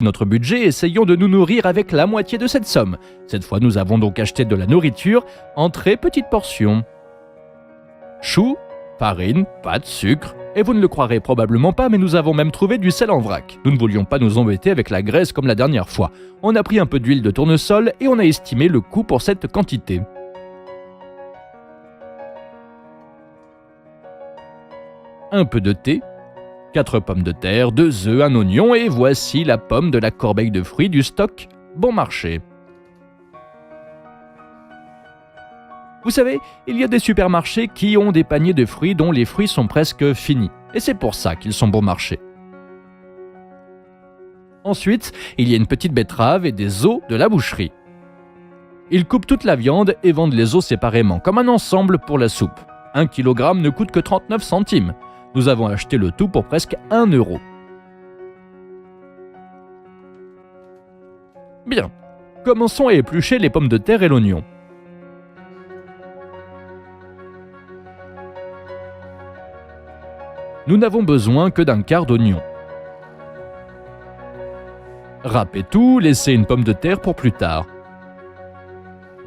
notre budget, essayons de nous nourrir avec la moitié de cette somme. Cette fois, nous avons donc acheté de la nourriture en très petites portions. Choux, farine, pâte, sucre, et vous ne le croirez probablement pas, mais nous avons même trouvé du sel en vrac. Nous ne voulions pas nous embêter avec la graisse comme la dernière fois. On a pris un peu d'huile de tournesol et on a estimé le coût pour cette quantité. Un peu de thé, 4 pommes de terre, 2 œufs, un oignon et voici la pomme de la corbeille de fruits du stock bon marché. Vous savez, il y a des supermarchés qui ont des paniers de fruits dont les fruits sont presque finis. Et c'est pour ça qu'ils sont bon marché. Ensuite, il y a une petite betterave et des os de la boucherie. Ils coupent toute la viande et vendent les os séparément, comme un ensemble pour la soupe. 1 kg ne coûte que 39 centimes. Nous avons acheté le tout pour presque 1 euro. Bien, commençons à éplucher les pommes de terre et l'oignon. Nous n'avons besoin que d'un quart d'oignon. Râpez tout, laissez une pomme de terre pour plus tard.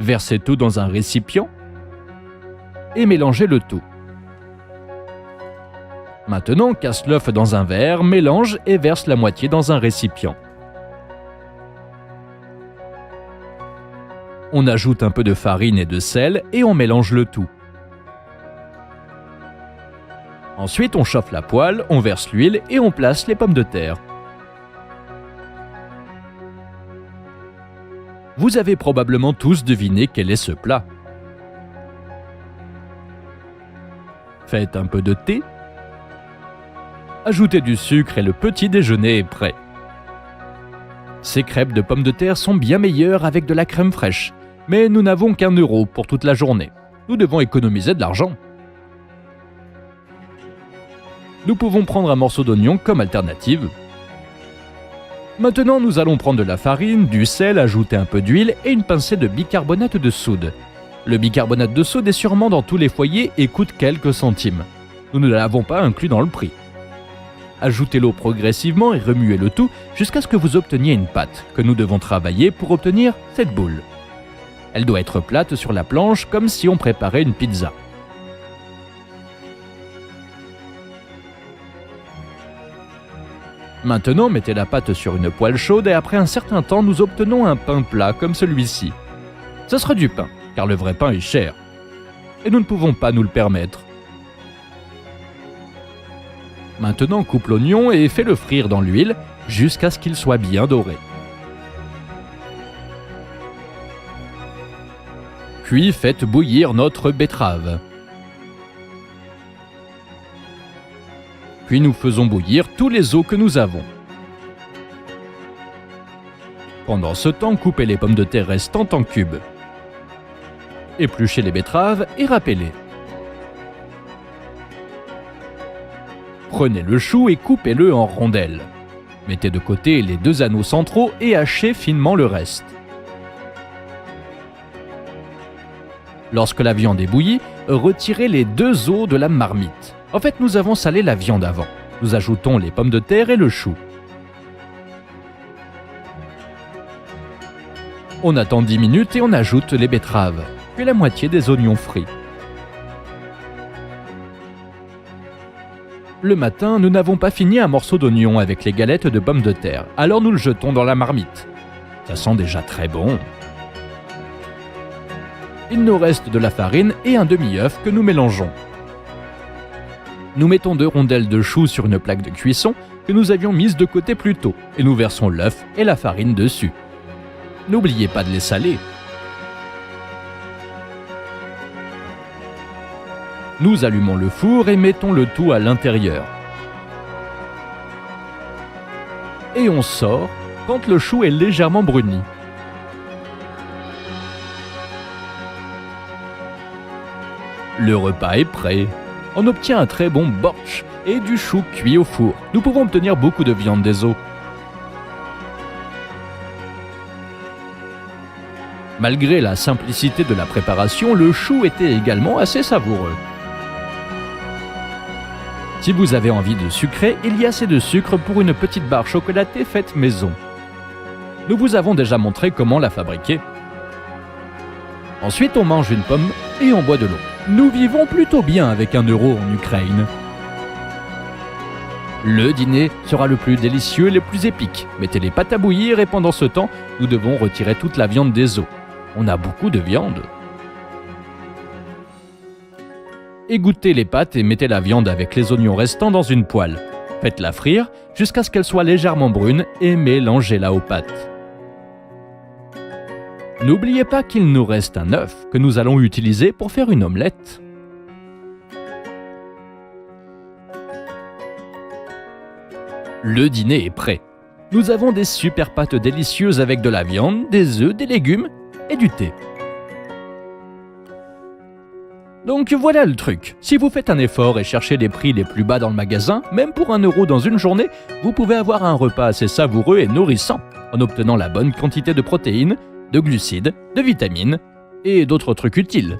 Versez tout dans un récipient et mélangez le tout. Maintenant, casse l'œuf dans un verre, mélange et verse la moitié dans un récipient. On ajoute un peu de farine et de sel et on mélange le tout. Ensuite, on chauffe la poêle, on verse l'huile et on place les pommes de terre. Vous avez probablement tous deviné quel est ce plat. Faites un peu de thé. Ajoutez du sucre et le petit déjeuner est prêt. Ces crêpes de pommes de terre sont bien meilleures avec de la crème fraîche, mais nous n'avons qu'1 euro pour toute la journée. Nous devons économiser de l'argent. Nous pouvons prendre un morceau d'oignon comme alternative. Maintenant, nous allons prendre de la farine, du sel, ajouter un peu d'huile et une pincée de bicarbonate de soude. Le bicarbonate de soude est sûrement dans tous les foyers et coûte quelques centimes. Nous ne l'avons pas inclus dans le prix. Ajoutez l'eau progressivement et remuez le tout jusqu'à ce que vous obteniez une pâte que nous devons travailler pour obtenir cette boule. Elle doit être plate sur la planche comme si on préparait une pizza. Maintenant, mettez la pâte sur une poêle chaude et après un certain temps, nous obtenons un pain plat comme celui-ci. Ce sera du pain, car le vrai pain est cher. Et nous ne pouvons pas nous le permettre. Maintenant, coupe l'oignon et fais-le frire dans l'huile jusqu'à ce qu'il soit bien doré. Puis faites bouillir notre betterave. Puis nous faisons bouillir tous les os que nous avons. Pendant ce temps, coupez les pommes de terre restantes en cubes. Épluchez les betteraves et râpez-les. Prenez le chou et coupez-le en rondelles. Mettez de côté les 2 anneaux centraux et hachez finement le reste. Lorsque la viande est bouillie, retirez les 2 os de la marmite. En fait, nous avons salé la viande avant. Nous ajoutons les pommes de terre et le chou. On attend 10 minutes et on ajoute les betteraves, puis la moitié des oignons frits. Le matin, nous n'avons pas fini un morceau d'oignon avec les galettes de pommes de terre, alors nous le jetons dans la marmite. Ça sent déjà très bon. Il nous reste de la farine et un demi-œuf que nous mélangeons. Nous mettons 2 rondelles de chou sur une plaque de cuisson que nous avions mise de côté plus tôt et nous versons l'œuf et la farine dessus. N'oubliez pas de les saler. Nous allumons le four et mettons le tout à l'intérieur. Et on sort quand le chou est légèrement bruni. Le repas est prêt. On obtient un très bon bortsch et du chou cuit au four. Nous pouvons obtenir beaucoup de viande des os. Malgré la simplicité de la préparation, le chou était également assez savoureux. Si vous avez envie de sucré, il y a assez de sucre pour une petite barre chocolatée faite maison. Nous vous avons déjà montré comment la fabriquer. Ensuite, on mange une pomme et on boit de l'eau. Nous vivons plutôt bien avec 1 euro en Ukraine. Le dîner sera le plus délicieux et le plus épique. Mettez les pâtes à bouillir et pendant ce temps, nous devons retirer toute la viande des os. On a beaucoup de viande. Égouttez les pâtes et mettez la viande avec les oignons restants dans une poêle. Faites-la frire jusqu'à ce qu'elle soit légèrement brune et mélangez-la aux pâtes. N'oubliez pas qu'il nous reste un œuf que nous allons utiliser pour faire une omelette. Le dîner est prêt. Nous avons des super pâtes délicieuses avec de la viande, des œufs, des légumes et du thé. Donc voilà le truc. Si vous faites un effort et cherchez les prix les plus bas dans le magasin, même pour 1 euro dans une journée, vous pouvez avoir un repas assez savoureux et nourrissant, en obtenant la bonne quantité de protéines, de glucides, de vitamines et d'autres trucs utiles.